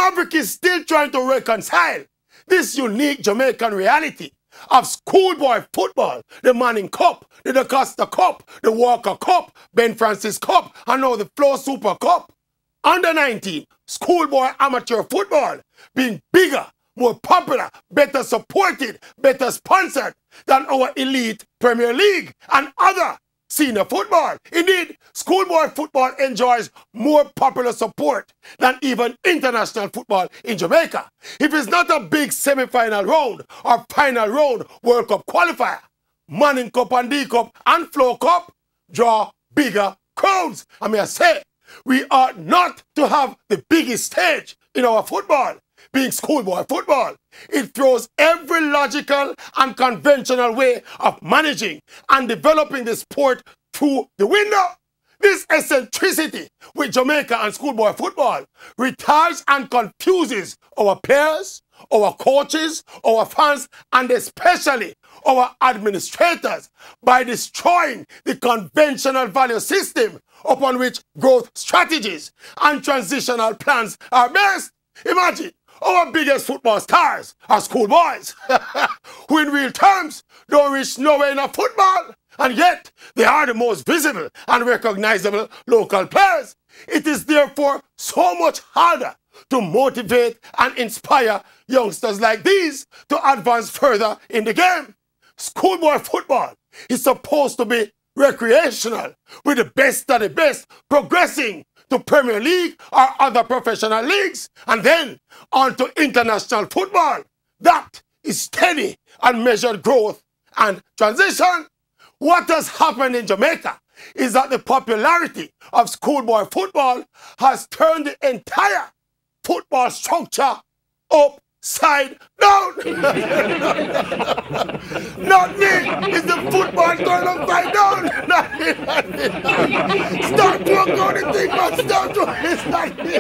Maverick is still trying to reconcile this unique Jamaican reality of schoolboy football, the Manning Cup, the DaCosta Cup, the Walker Cup, Ben Francis Cup, and now the Flow Super Cup. Under 19, schoolboy amateur football being bigger, more popular, better supported, better sponsored than our elite Premier League and other senior football. Indeed, schoolboy football enjoys more popular support than even international football in Jamaica. If it's not a big semi-final round or final round World Cup qualifier, Manning Cup and D Cup and Flow Cup draw bigger crowds. I mean, I say, we ought not to have the biggest stage in our football being schoolboy football. It throws every logical and conventional way of managing and developing the sport through the window. This eccentricity with Jamaica and schoolboy football retards and confuses our players, our coaches, our fans, and especially our administrators by destroying the conventional value system upon which growth strategies and transitional plans are based. Imagine, our biggest football stars are schoolboys, who in real terms don't reach nowhere in a football, and yet they are the most visible and recognizable local players. It is therefore so much harder to motivate and inspire youngsters like these to advance further in the game. Schoolboy football is supposed to be recreational, with the best of the best progressing to Premier League or other professional leagues, and then on to international football. That is steady and measured growth and transition. What has happened in Jamaica is that the popularity of schoolboy football has turned the entire football structure upside down. Not me, it's the football turned upside down. Start to work on the thing, man. Start to, it's not me.